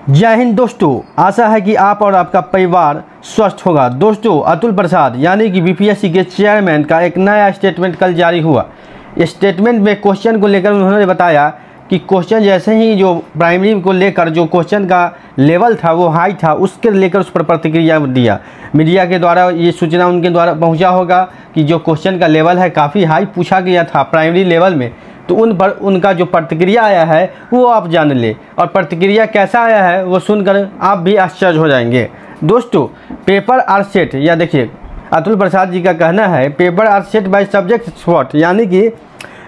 जय हिंद दोस्तों, आशा है कि आप और आपका परिवार स्वस्थ होगा। दोस्तों, अतुल प्रसाद यानी कि बीपीएससी के चेयरमैन का एक नया स्टेटमेंट कल जारी हुआ। इस स्टेटमेंट में क्वेश्चन को लेकर उन्होंने बताया कि क्वेश्चन जैसे ही जो प्राइमरी को लेकर जो क्वेश्चन का लेवल था वो हाई था, उसके लेकर उस पर प्रतिक्रिया दिया। मीडिया के द्वारा ये सूचना उनके द्वारा पहुंचा होगा कि जो क्वेश्चन का लेवल है काफ़ी हाई पूछा गया था प्राइमरी लेवल में, तो उन पर उनका जो प्रतिक्रिया आया है वो आप जान ले। और प्रतिक्रिया कैसा आया है वो सुनकर आप भी आश्चर्य हो जाएंगे। दोस्तों, पेपर आर सेट, या देखिए अतुल प्रसाद जी का कहना है paper are set by subject expert, यानी कि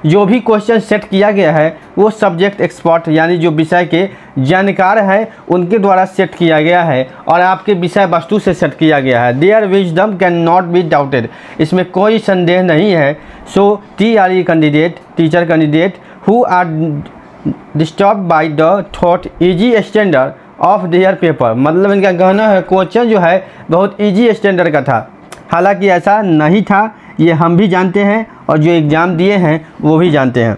जो भी क्वेश्चन सेट किया गया है वो सब्जेक्ट एक्सपर्ट यानी जो विषय के जानकार हैं उनके द्वारा सेट किया गया है और आपके विषय वस्तु से सेट किया गया है। Their wisdom can not be doubted, इसमें कोई संदेह नहीं है। So TRE candidate, teacher candidate who are disturb by the thought easy standard of their paper, मतलब इनका कहना है क्वेश्चन जो है बहुत इजी स्टैंडर्ड का था। हालांकि ऐसा नहीं था, ये हम भी जानते हैं और जो एग्ज़ाम दिए हैं वो भी जानते हैं।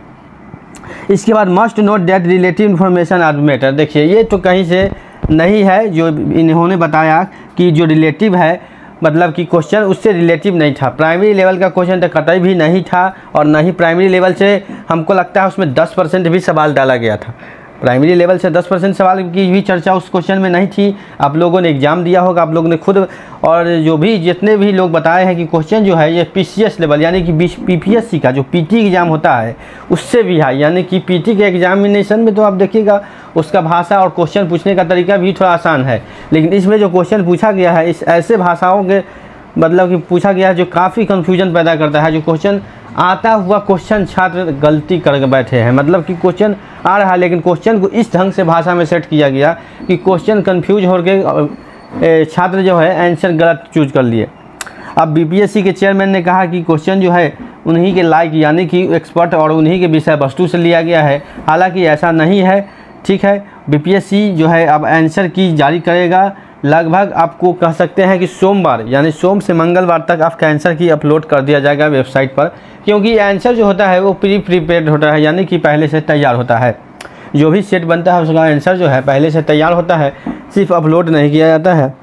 इसके बाद must note that relative information are matter, देखिए ये तो कहीं से नहीं है, जो इन्होंने बताया कि जो रिलेटिव है मतलब कि क्वेश्चन उससे रिलेटिव नहीं था। प्राइमरी लेवल का क्वेश्चन तो कतई भी नहीं था और न ही प्राइमरी लेवल से हमको लगता है उसमें 10% भी सवाल डाला गया था। प्राइमरी लेवल से 10% सवाल की भी चर्चा उस क्वेश्चन में नहीं थी। आप लोगों ने एग्ज़ाम दिया होगा, आप लोगों ने खुद और जो भी जितने भी लोग बताए हैं कि क्वेश्चन जो है ये PCS लेवल यानी कि PPSC का जो PT एग्ज़ाम होता है उससे भी है, यानी कि PT के एग्जामिनेशन में तो आप देखिएगा उसका भाषा और क्वेश्चन पूछने का तरीका भी थोड़ा आसान है, लेकिन इसमें जो क्वेश्चन पूछा गया है इस ऐसे भाषाओं के मतलब कि पूछा गया है जो काफ़ी कन्फ्यूजन पैदा करता है। जो क्वेश्चन आता हुआ क्वेश्चन छात्र गलती कर बैठे हैं, मतलब कि क्वेश्चन आ रहा है लेकिन क्वेश्चन को इस ढंग से भाषा में सेट किया गया कि क्वेश्चन कंफ्यूज हो के छात्र जो है आंसर गलत चूज कर लिए। अब BPSC के चेयरमैन ने कहा कि क्वेश्चन जो है उन्हीं के लायक यानी कि एक्सपर्ट और उन्हीं के विषय वस्तु से लिया गया है। हालांकि ऐसा नहीं है, ठीक है। BPSC जो है अब आंसर की जारी करेगा, लगभग आपको कह सकते हैं कि सोमवार यानी सोम से मंगलवार तक आपका आंसर की अपलोड कर दिया जाएगा वेबसाइट पर, क्योंकि आंसर जो होता है वो प्रीपेड होता है यानी कि पहले से तैयार होता है। जो भी सेट बनता है उसका आंसर जो है पहले से तैयार होता है, सिर्फ अपलोड नहीं किया जाता है।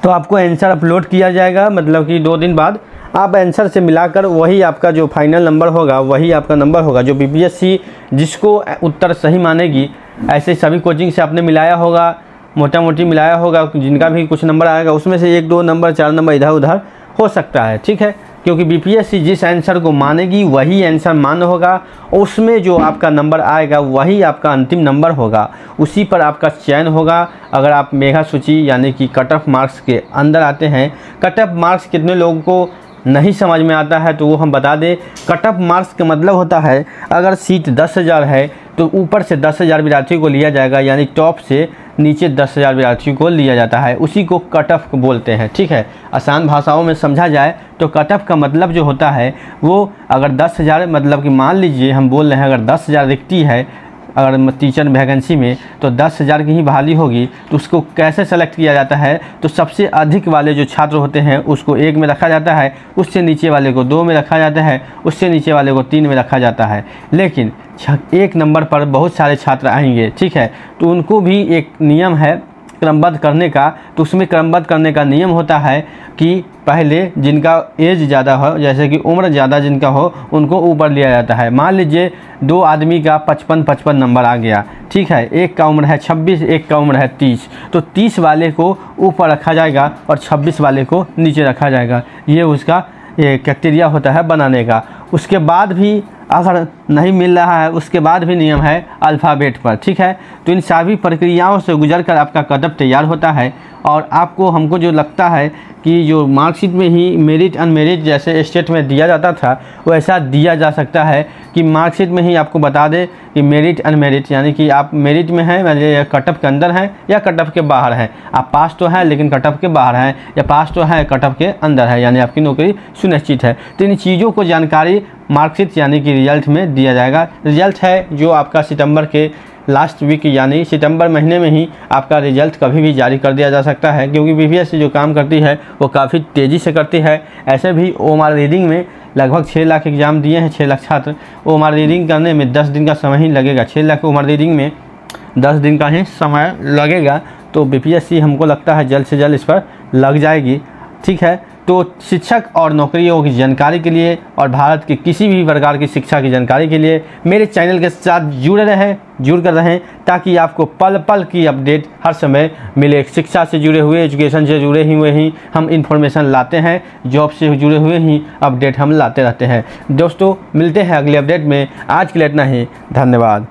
तो आपको आंसर अपलोड किया जाएगा, मतलब कि 2 दिन बाद आप आंसर से मिलाकर वही आपका जो फाइनल नंबर होगा वही आपका नंबर होगा। जो BPSC जिसको उत्तर सही मानेगी, ऐसे सभी कोचिंग से आपने मिलाया होगा, मोटा मोटी मिलाया होगा, जिनका भी कुछ नंबर आएगा उसमें से 1-2 नंबर 4 नंबर इधर उधर हो सकता है, ठीक है। क्योंकि BPSC जिस आंसर को मानेगी वही आंसर मान्य होगा, उसमें जो आपका नंबर आएगा वही आपका अंतिम नंबर होगा, उसी पर आपका चयन होगा। अगर आप मेगा सूची यानी कि कट ऑफ मार्क्स के अंदर आते हैं, कट ऑफ मार्क्स कितने लोगों को नहीं समझ में आता है तो वो हम बता दें। कट ऑफ मार्क्स का मतलब होता है अगर सीट 10,000 है तो ऊपर से 10,000 विद्यार्थियों को लिया जाएगा, यानी टॉप से नीचे 10,000 विद्यार्थियों को लिया जाता है, उसी को कट ऑफ बोलते हैं, ठीक है। आसान भाषाओं में समझा जाए तो कट ऑफ का मतलब जो होता है वो अगर 10,000 मतलब कि मान लीजिए हम बोल रहे हैं अगर 10,000 रिक्ति है अगर टीचर वैकेंसी में तो 10,000 की ही बहाली होगी, तो उसको कैसे सेलेक्ट किया जाता है, तो सबसे अधिक वाले जो छात्र होते हैं उसको 1 में रखा जाता है, उससे नीचे वाले को 2 में रखा जाता है, उससे नीचे वाले को 3 में रखा जाता है। लेकिन 1 नंबर पर बहुत सारे छात्र आएंगे, ठीक है, तो उनको भी एक नियम है क्रमबद्ध करने का। तो उसमें क्रमबद्ध करने का नियम होता है कि पहले जिनका एज ज़्यादा हो, जैसे कि उम्र ज़्यादा जिनका हो, उनको ऊपर लिया जाता है। मान लीजिए 2 आदमी का 55-55 नंबर आ गया, ठीक है, एक का उम्र है 26, एक का उम्र है 30, तो 30 वाले को ऊपर रखा जाएगा और 26 वाले को नीचे रखा जाएगा। ये उसका क्राइटेरिया होता है बनाने का। उसके बाद भी अगर नहीं मिल रहा है उसके बाद भी नियम है अल्फ़ाबेट पर, ठीक है। तो इन सभी प्रक्रियाओं से गुजरकर आपका कट ऑफ तैयार होता है और आपको हमको जो लगता है कि जो मार्कशीट में ही मेरिट अनमेरिट जैसे स्टेट में दिया जाता था वैसा दिया जा सकता है कि मार्कशीट में ही आपको बता दे कि मेरिट अनमेरिट, यानी कि आप मेरिट में हैं मतलब कट ऑफ के अंदर हैं या कट ऑफ के बाहर हैं, आप पास तो हैं लेकिन कट ऑफ के बाहर हैं, या पास तो हैं कट ऑफ के अंदर है, यानी आपकी नौकरी सुनिश्चित है। तो इन चीज़ों को जानकारी मार्कशीट यानी कि रिजल्ट में दिया जाएगा। रिजल्ट है जो आपका सितंबर के लास्ट वीक यानी सितंबर महीने में ही आपका रिजल्ट कभी भी जारी कर दिया जा सकता है, क्योंकि BPSC जो काम करती है वो काफ़ी तेज़ी से करती है। ऐसे भी OMR रीडिंग में लगभग 6 लाख एग्ज़ाम दिए हैं, 6 लाख छात्र। OMR रीडिंग करने में 10 दिन का समय ही लगेगा। 6 लाख OMR रीडिंग में 10 दिन का ही समय लगेगा। तो बीपीएससी हमको लगता है जल्द से जल्द इस पर लग जाएगी। ठीक है, तो शिक्षक और नौकरियों की जानकारी के लिए और भारत की किसी भी प्रकार की शिक्षा की जानकारी के लिए मेरे चैनल के साथ जुड़ कर रहें, ताकि आपको पल पल की अपडेट हर समय मिले। शिक्षा से जुड़े हुए, एजुकेशन से जुड़े हुए ही हम इन्फॉर्मेशन लाते हैं, जॉब से जुड़े हुए ही अपडेट हम लाते रहते हैं। दोस्तों मिलते हैं अगले अपडेट में, आज के लिए इतना ही, धन्यवाद।